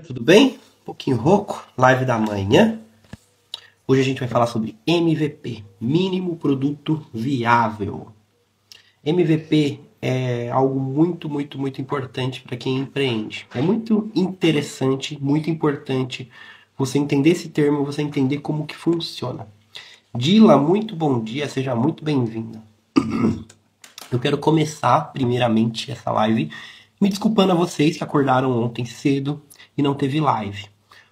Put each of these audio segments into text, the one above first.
Tudo bem? Um pouquinho rouco, live da manhã. Hoje a gente vai falar sobre MVP, mínimo produto viável. MVP é algo muito importante para quem empreende. É muito interessante, muito importante você entender esse termo, você entender como que funciona. Dila, muito bom dia, seja muito bem-vinda. Eu quero começar, primeiramente, essa live me desculpando a vocês que acordaram ontem cedo e não teve live.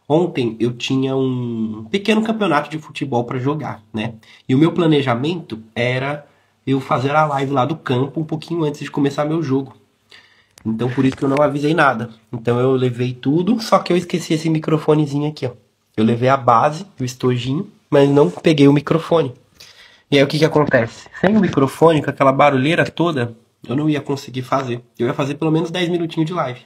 Ontem eu tinha um pequeno campeonato de futebol para jogar, né? E o meu planejamento era eu fazer a live lá do campo um pouquinho antes de começar meu jogo. Então por isso que eu não avisei nada. Então eu levei tudo, só que eu esqueci esse microfonezinho aqui, ó. Eu levei a base, o estojinho, mas não peguei o microfone. E aí o que que acontece? Sem o microfone, com aquela barulheira toda, eu não ia conseguir fazer. Eu ia fazer pelo menos 10 minutinhos de live.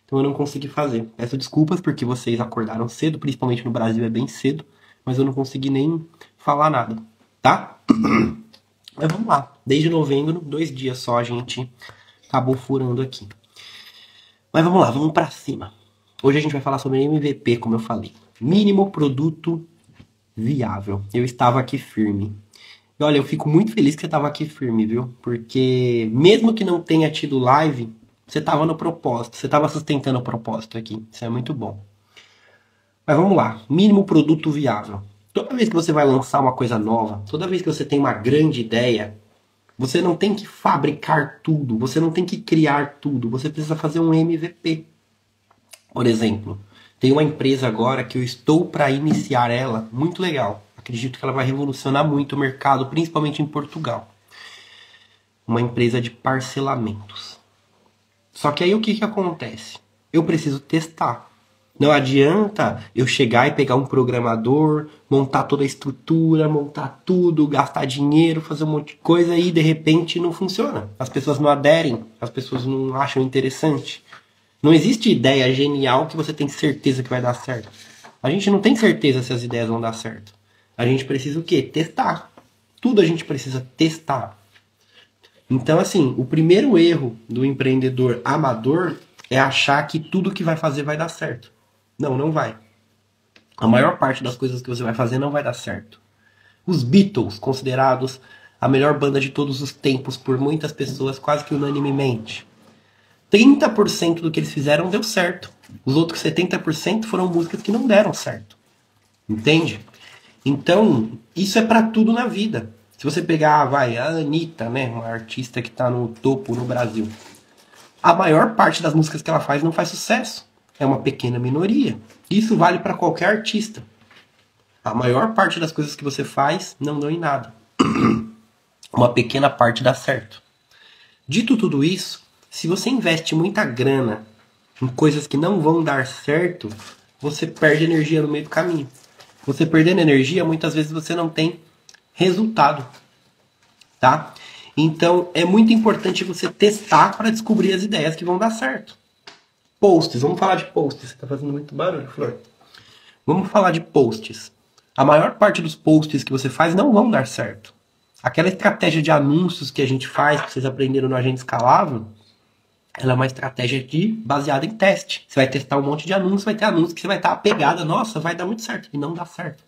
Então eu não consegui fazer. Peço desculpas porque vocês acordaram cedo, principalmente no Brasil é bem cedo, mas eu não consegui nem falar nada, tá? Mas vamos lá. Desde novembro, 2 dias só a gente acabou furando aqui. Mas vamos lá, vamos pra cima. Hoje a gente vai falar sobre MVP, como eu falei. Mínimo produto viável. Eu estava aqui firme. E olha, eu fico muito feliz que você estava aqui firme, viu? Porque mesmo que não tenha tido live, você estava no propósito, você estava sustentando o propósito aqui. Isso é muito bom. Mas vamos lá, mínimo produto viável. Toda vez que você vai lançar uma coisa nova, toda vez que você tem uma grande ideia, você não tem que fabricar tudo, você não tem que criar tudo, você precisa fazer um MVP. Por exemplo, tem uma empresa agora que eu estou para iniciar ela, muito legal. Acredito que ela vai revolucionar muito o mercado, principalmente em Portugal. Uma empresa de parcelamentos. Só que aí o que que acontece? Eu preciso testar. Não adianta eu chegar e pegar um programador, montar toda a estrutura, montar tudo, gastar dinheiro, fazer um monte de coisa e de repente não funciona. As pessoas não aderem, as pessoas não acham interessante. Não existe ideia genial que você tem certeza que vai dar certo. A gente não tem certeza se as ideias vão dar certo. A gente precisa o quê? Testar. Tudo a gente precisa testar. Então, assim, o primeiro erro do empreendedor amador é achar que tudo que vai fazer vai dar certo. Não, não vai. A maior parte das coisas que você vai fazer não vai dar certo. Os Beatles, considerados a melhor banda de todos os tempos por muitas pessoas, quase que unanimemente. 30% do que eles fizeram deu certo. Os outros 70% foram músicas que não deram certo. Entende? Então, isso é pra tudo na vida. Se você pegar, vai, a Anitta, né, uma artista que tá no topo no Brasil. A maior parte das músicas que ela faz não faz sucesso. É uma pequena minoria. Isso vale pra qualquer artista. A maior parte das coisas que você faz não dão em nada. Uma pequena parte dá certo. Dito tudo isso, se você investe muita grana em coisas que não vão dar certo, você perde energia no meio do caminho. Você perdendo energia, muitas vezes você não tem resultado, tá? Então é muito importante você testar para descobrir as ideias que vão dar certo. Posts, vamos falar de posts. Você tá fazendo muito barulho, Flor. Vamos falar de posts. A maior parte dos posts que você faz não vão dar certo. Aquela estratégia de anúncios que a gente faz, que vocês aprenderam no Agenda Escalável, ela é uma estratégia baseada em teste. Você vai testar um monte de anúncios, vai ter anúncios que você vai estar apegada. Nossa, vai dar muito certo. E não dá certo.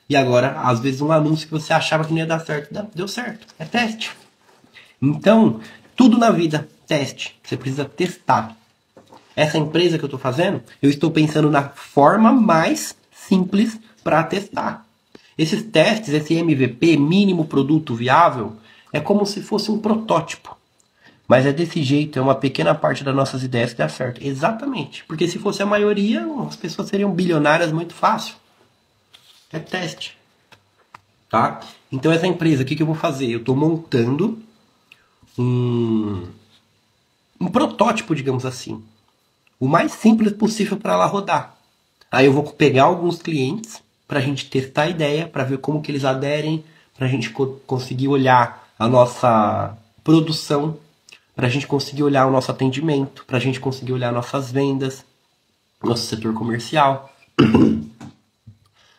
E agora, às vezes, um anúncio que você achava que não ia dar certo, deu certo. É teste. Então, tudo na vida, teste. Você precisa testar. Essa empresa que eu estou fazendo, eu estou pensando na forma mais simples para testar. Esses testes, esse MVP, mínimo produto viável, é como se fosse um protótipo. Mas é desse jeito, é uma pequena parte das nossas ideias que dá certo. Exatamente. Porque se fosse a maioria, as pessoas seriam bilionárias muito fácil. É teste. Tá? Então essa empresa, o que eu vou fazer? Eu estou montando um protótipo, digamos assim. O mais simples possível para ela rodar. Aí eu vou pegar alguns clientes para a gente testar a ideia, para ver como que eles aderem, para a gente conseguir olhar a nossa produção, para a gente conseguir olhar o nosso atendimento, para a gente conseguir olhar nossas vendas, nosso setor comercial,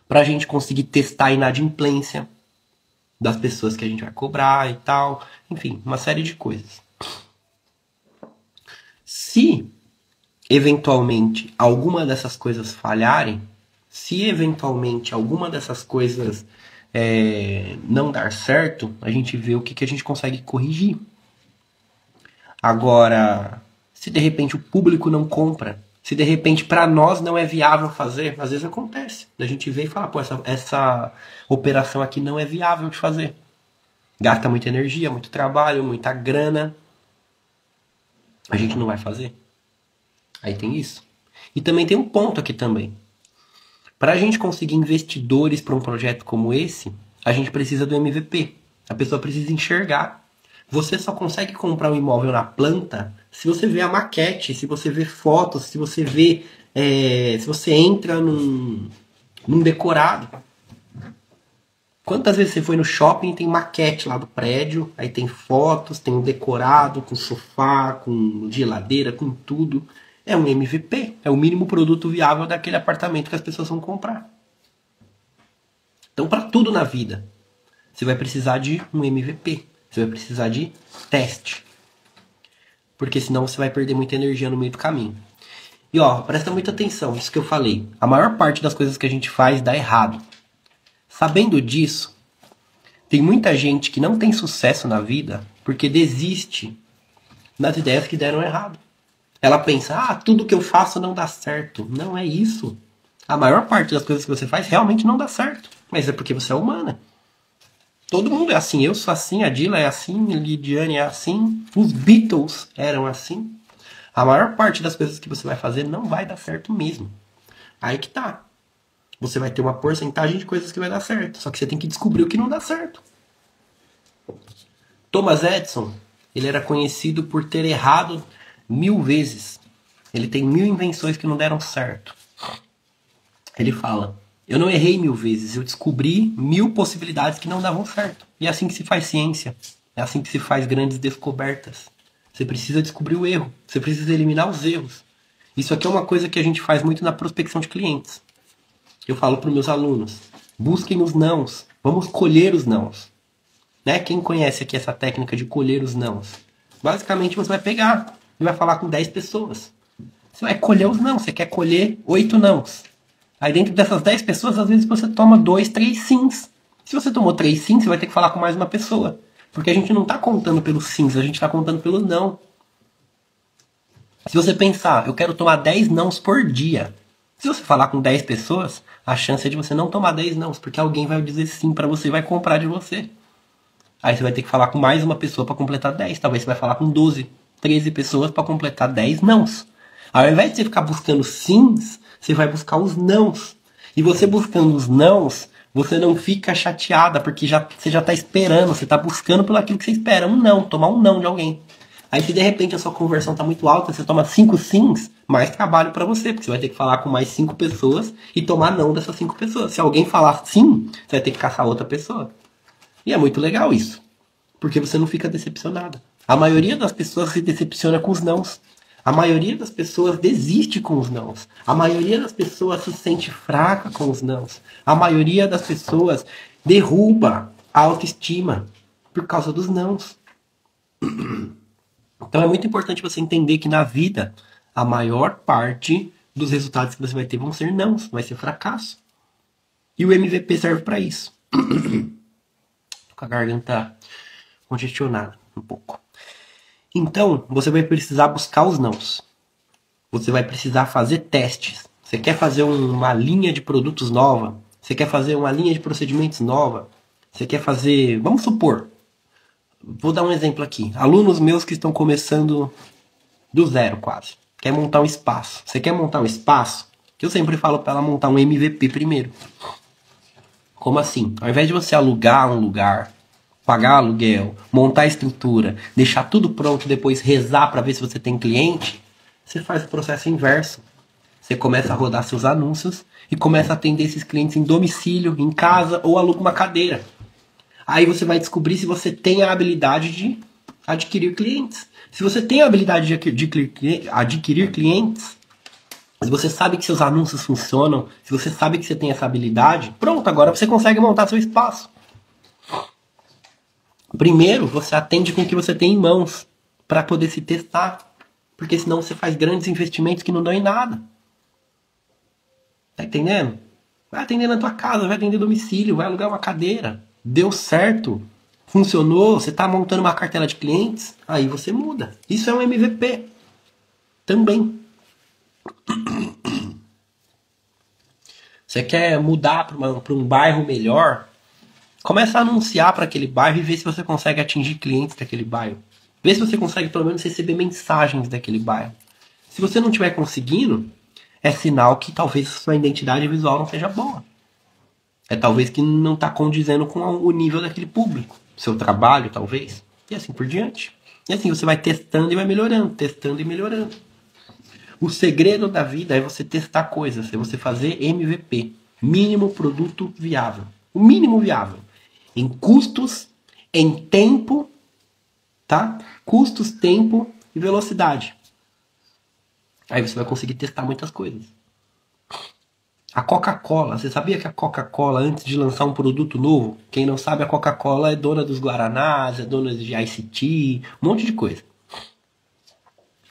para a gente conseguir testar a inadimplência das pessoas que a gente vai cobrar e tal. Enfim, uma série de coisas. Se eventualmente alguma dessas coisas falharem, se eventualmente alguma dessas coisas não dar certo, a gente vê o que a gente consegue corrigir. Agora, se de repente o público não compra, se de repente para nós não é viável fazer, às vezes acontece. A gente vê e fala, pô, essa operação aqui não é viável de fazer. Gasta muita energia, muito trabalho, muita grana. A gente não vai fazer. Aí tem isso. E também tem um ponto aqui também. Para a gente conseguir investidores para um projeto como esse, a gente precisa do MVP. A pessoa precisa enxergar. Você só consegue comprar um imóvel na planta se você vê a maquete, se você vê fotos, se você vê, se você entra num decorado. Quantas vezes você foi no shopping e tem maquete lá do prédio, aí tem fotos, tem um decorado com sofá, com geladeira, com tudo. É um MVP, é o mínimo produto viável daquele apartamento que as pessoas vão comprar. Então, para tudo na vida, você vai precisar de um MVP. Você vai precisar de teste. Porque senão você vai perder muita energia no meio do caminho. E ó, presta muita atenção, isso que eu falei. A maior parte das coisas que a gente faz dá errado. Sabendo disso, tem muita gente que não tem sucesso na vida porque desiste das ideias que deram errado. Ela pensa, tudo que eu faço não dá certo. Não é isso. A maior parte das coisas que você faz realmente não dá certo. Mas é porque você é humana. Todo mundo é assim. Eu sou assim, a Dila é assim, a Lidiane é assim. Os Beatles eram assim. A maior parte das coisas que você vai fazer não vai dar certo mesmo. Aí que tá. Você vai ter uma porcentagem de coisas que vai dar certo. Só que você tem que descobrir o que não dá certo. Thomas Edison, ele era conhecido por ter errado 1000 vezes. Ele tem 1000 invenções que não deram certo. Ele fala, eu não errei 1000 vezes, eu descobri 1000 possibilidades que não davam certo. E é assim que se faz ciência. É assim que se faz grandes descobertas. Você precisa descobrir o erro. Você precisa eliminar os erros. Isso aqui é uma coisa que a gente faz muito na prospecção de clientes. Eu falo para os meus alunos, busquem os nãos. Vamos colher os nãos. Né? Quem conhece aqui essa técnica de colher os nãos? Basicamente você vai pegar e vai falar com 10 pessoas. Você vai colher os nãos. Você quer colher 8 nãos. Aí dentro dessas 10 pessoas, às vezes você toma 2, 3 sims. Se você tomou 3 sims, você vai ter que falar com mais uma pessoa. Porque a gente não está contando pelos sims, a gente está contando pelo não. Se você pensar, eu quero tomar 10 nãos por dia. Se você falar com 10 pessoas, a chance é de você não tomar 10 nãos. Porque alguém vai dizer sim para você e vai comprar de você. Aí você vai ter que falar com mais uma pessoa para completar 10. Talvez você vai falar com 12, 13 pessoas para completar 10 nãos. Ao invés de você ficar buscando sims, você vai buscar os nãos. E você buscando os nãos, você não fica chateada, porque você já está esperando, você está buscando pelo aquilo que você espera. Um não, tomar um não de alguém. Aí se de repente a sua conversão está muito alta, você toma 5 sims, mais trabalho para você, porque você vai ter que falar com mais 5 pessoas e tomar não dessas 5 pessoas. Se alguém falar sim, você vai ter que caçar outra pessoa. E é muito legal isso, porque você não fica decepcionado. A maioria das pessoas se decepciona com os nãos. A maioria das pessoas desiste com os nãos. A maioria das pessoas se sente fraca com os nãos. A maioria das pessoas derruba a autoestima por causa dos nãos. Então é muito importante você entender que na vida a maior parte dos resultados que você vai ter vão ser nãos, vai ser fracasso. E o MVP serve para isso. Tô com a garganta congestionada um pouco. Então, você vai precisar buscar os nãos. Você vai precisar fazer testes. Você quer fazer uma linha de produtos nova? Você quer fazer uma linha de procedimentos nova? Você quer fazer... Vamos supor. Vou dar um exemplo aqui. Alunos meus que estão começando do zero quase. Quer montar um espaço. Você quer montar um espaço? Eu sempre falo para ela montar um MVP primeiro. Como assim? Ao invés de você alugar um lugar... pagar aluguel, montar a estrutura, deixar tudo pronto, depois rezar para ver se você tem cliente, você faz o processo inverso. Você começa a rodar seus anúncios e começa a atender esses clientes em domicílio, em casa ou aluga uma cadeira. Aí você vai descobrir se você tem a habilidade de adquirir clientes. Se você tem a habilidade de adquirir clientes, se você sabe que seus anúncios funcionam, se você sabe que você tem essa habilidade, pronto, agora você consegue montar seu espaço. Primeiro, você atende com o que você tem em mãos, para poder se testar. Porque senão você faz grandes investimentos que não dão em nada. Tá entendendo? Vai atender na tua casa, vai atender domicílio, vai alugar uma cadeira. Deu certo, funcionou, você está montando uma cartela de clientes, aí você muda. Isso é um MVP também. Você quer mudar para um bairro melhor? Começa a anunciar para aquele bairro e ver se você consegue atingir clientes daquele bairro. Vê se você consegue pelo menos receber mensagens daquele bairro. Se você não estiver conseguindo, é sinal que talvez a sua identidade visual não seja boa. É talvez que não está condizendo com o nível daquele público. Seu trabalho, talvez. E assim por diante. E assim você vai testando e vai melhorando. Testando e melhorando. O segredo da vida é você testar coisas. É você fazer MVP. Mínimo produto viável. O mínimo viável. Em custos, em tempo, tá? Custos, tempo e velocidade. Aí você vai conseguir testar muitas coisas. A Coca-Cola, você sabia que a Coca-Cola, antes de lançar um produto novo, quem não sabe, a Coca-Cola é dona dos Guaranás, é dona de Ice Tea, um monte de coisa.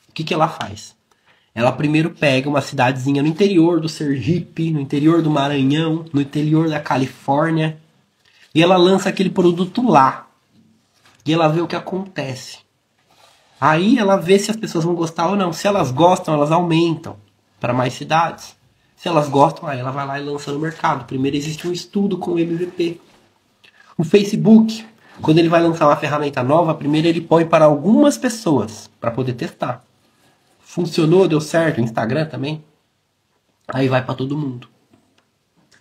O que ela faz? Ela primeiro pega uma cidadezinha no interior do Sergipe, no interior do Maranhão, no interior da Califórnia, e ela lança aquele produto lá. E ela vê o que acontece. Aí ela vê se as pessoas vão gostar ou não. Se elas gostam, elas aumentam para mais cidades. Se elas gostam, aí ela vai lá e lança no mercado. Primeiro existe um estudo com o MVP. O Facebook, quando ele vai lançar uma ferramenta nova, primeiro ele põe para algumas pessoas para poder testar. Funcionou, deu certo. O Instagram também. Aí vai para todo mundo.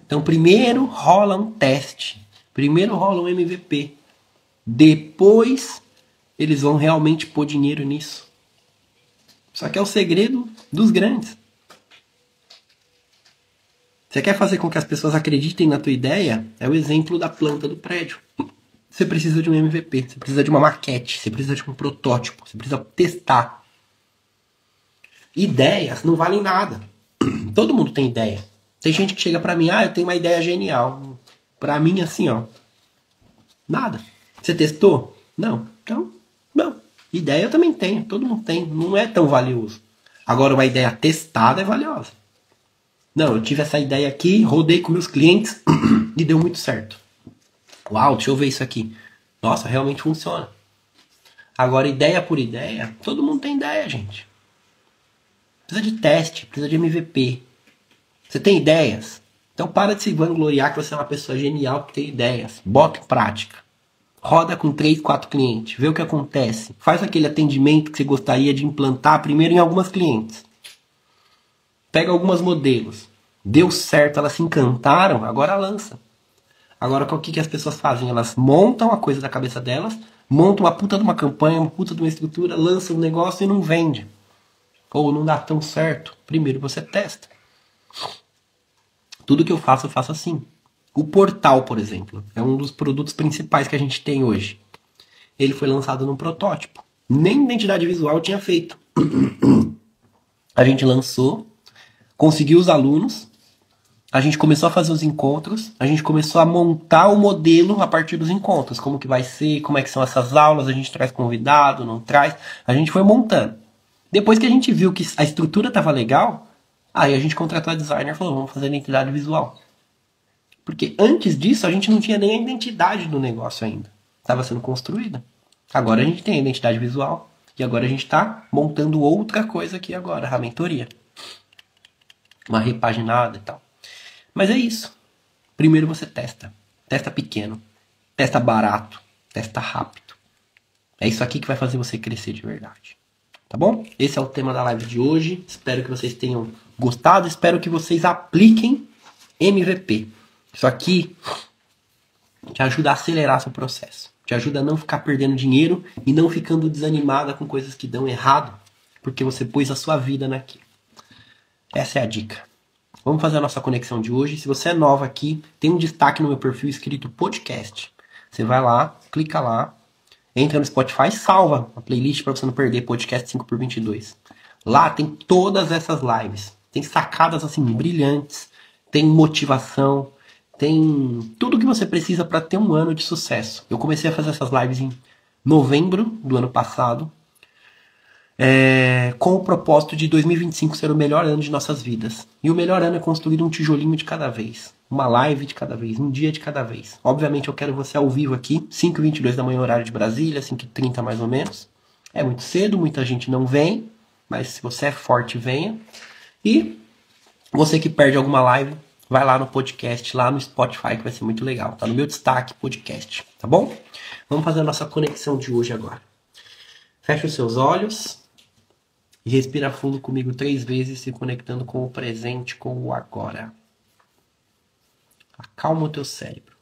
Então primeiro rola um teste. Primeiro rola um MVP. Depois eles vão realmente pôr dinheiro nisso. Só que é o segredo dos grandes. Você quer fazer com que as pessoas acreditem na tua ideia? É o exemplo da planta do prédio. Você precisa de um MVP, você precisa de uma maquete, você precisa de um protótipo, você precisa testar. Ideias não valem nada. Todo mundo tem ideia. Tem gente que chega pra mim, eu tenho uma ideia genial. Pra mim, assim, ó, nada. Você testou? Não. Então, não. Ideia eu também tenho, todo mundo tem. Não é tão valioso. Agora, uma ideia testada é valiosa. Não, eu tive essa ideia aqui, rodei com meus clientes e deu muito certo. Uau, deixa eu ver isso aqui. Nossa, realmente funciona. Agora, ideia por ideia, todo mundo tem ideia, gente. Precisa de teste, precisa de MVP. Você tem ideias? Então para de se vangloriar que você é uma pessoa genial que tem ideias. Bota em prática. Roda com 3, 4 clientes. Vê o que acontece. Faz aquele atendimento que você gostaria de implantar primeiro em algumas clientes. Pega algumas modelos. Deu certo, elas se encantaram, agora lança. Agora o que as pessoas fazem? Elas montam a coisa da cabeça delas, montam uma puta de uma campanha, uma puta de uma estrutura, lançam um negócio e não vende. Ou não dá tão certo. Primeiro você testa. Tudo que eu faço assim. O portal, por exemplo, é um dos produtos principais que a gente tem hoje. Ele foi lançado num protótipo. Nem identidade visual tinha feito. A gente lançou, conseguiu os alunos, a gente começou a fazer os encontros, a gente começou a montar o modelo a partir dos encontros. Como que vai ser, como é que são essas aulas, a gente traz convidado, não traz. A gente foi montando. Depois que a gente viu que a estrutura estava legal, aí a gente contratou a designer e falou, vamos fazer identidade visual. Porque antes disso a gente não tinha nem a identidade do negócio ainda. Estava sendo construída. Agora a gente tem a identidade visual. E agora a gente está montando outra coisa aqui agora, a mentoria. Uma repaginada e tal. Mas é isso. Primeiro você testa. Testa pequeno. Testa barato. Testa rápido. É isso aqui que vai fazer você crescer de verdade. Tá bom? Esse é o tema da live de hoje. Espero que vocês tenham gostado. Espero que vocês apliquem MVP. Isso aqui te ajuda a acelerar seu processo. Te ajuda a não ficar perdendo dinheiro e não ficando desanimada com coisas que dão errado. Porque você pôs a sua vida naquilo. Essa é a dica. Vamos fazer a nossa conexão de hoje. Se você é nova aqui, tem um destaque no meu perfil escrito podcast. Você vai lá, clica lá, entra no Spotify e salva a playlist para você não perder podcast 5x22. Lá tem todas essas lives. Tem sacadas assim brilhantes, tem motivação, tem tudo que você precisa para ter um ano de sucesso. Eu comecei a fazer essas lives em novembro do ano passado. com o propósito de 2025 ser o melhor ano de nossas vidas. E o melhor ano é construir um tijolinho de cada vez, uma live de cada vez, um dia de cada vez. Obviamente eu quero você ao vivo aqui, 5h22 da manhã, horário de Brasília, 5h30 mais ou menos. É muito cedo, muita gente não vem, mas se você é forte, venha. E você que perde alguma live, vai lá no podcast, lá no Spotify, que vai ser muito legal. Tá no meu destaque, podcast, tá bom? Vamos fazer a nossa conexão de hoje agora. Feche os seus olhos e respira fundo comigo 3 vezes, se conectando com o presente, com o agora. Acalma o teu cérebro.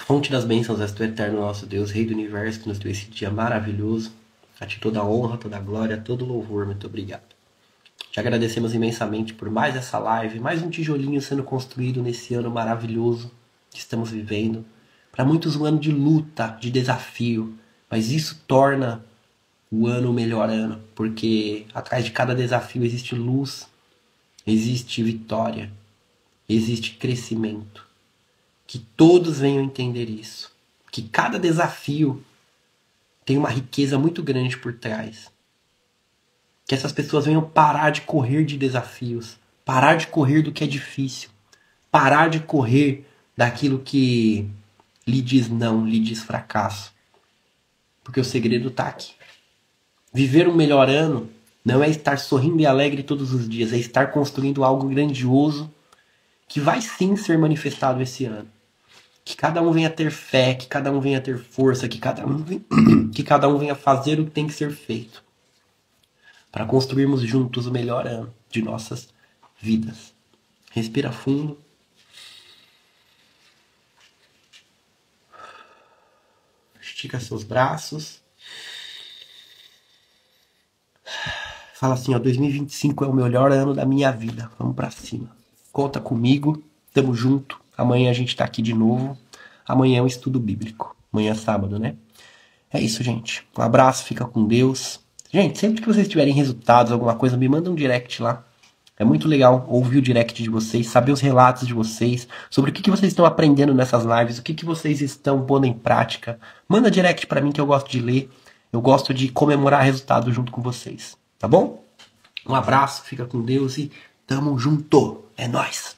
Fonte das bênçãos és tu, eterno nosso Deus, Rei do Universo, que nos deu esse dia maravilhoso. A ti toda a honra, toda a glória, todo o louvor. Muito obrigado. Te agradecemos imensamente por mais essa live, mais um tijolinho sendo construído nesse ano maravilhoso que estamos vivendo. Para muitos um ano de luta, de desafio, mas isso torna o ano o melhor ano, porque atrás de cada desafio existe luz, existe vitória, existe crescimento. Que todos venham entender isso. Que cada desafio tem uma riqueza muito grande por trás. Que essas pessoas venham parar de correr de desafios, parar de correr do que é difícil, parar de correr daquilo que lhe diz não, lhe diz fracasso. Porque o segredo está aqui. Viver um melhor ano não é estar sorrindo e alegre todos os dias, é estar construindo algo grandioso que vai sim ser manifestado esse ano. Que cada um venha ter fé, que cada um venha ter força, que cada um venha fazer o que tem que ser feito. Para construirmos juntos o melhor ano de nossas vidas. Respira fundo. Estica seus braços. Fala assim, ó, 2025 é o melhor ano da minha vida. Vamos pra cima. Conta comigo. Tamo junto. Amanhã a gente tá aqui de novo. Amanhã é um estudo bíblico. Amanhã é sábado, né? É isso, gente. Um abraço, fica com Deus. Gente, sempre que vocês tiverem resultados, alguma coisa, me manda um direct lá. É muito legal ouvir o direct de vocês, saber os relatos de vocês, sobre o que vocês estão aprendendo nessas lives, o que vocês estão pondo em prática. Manda direct pra mim que eu gosto de ler. Eu gosto de comemorar resultado junto com vocês. Tá bom? Um abraço, fica com Deus e tamo junto. É nóis!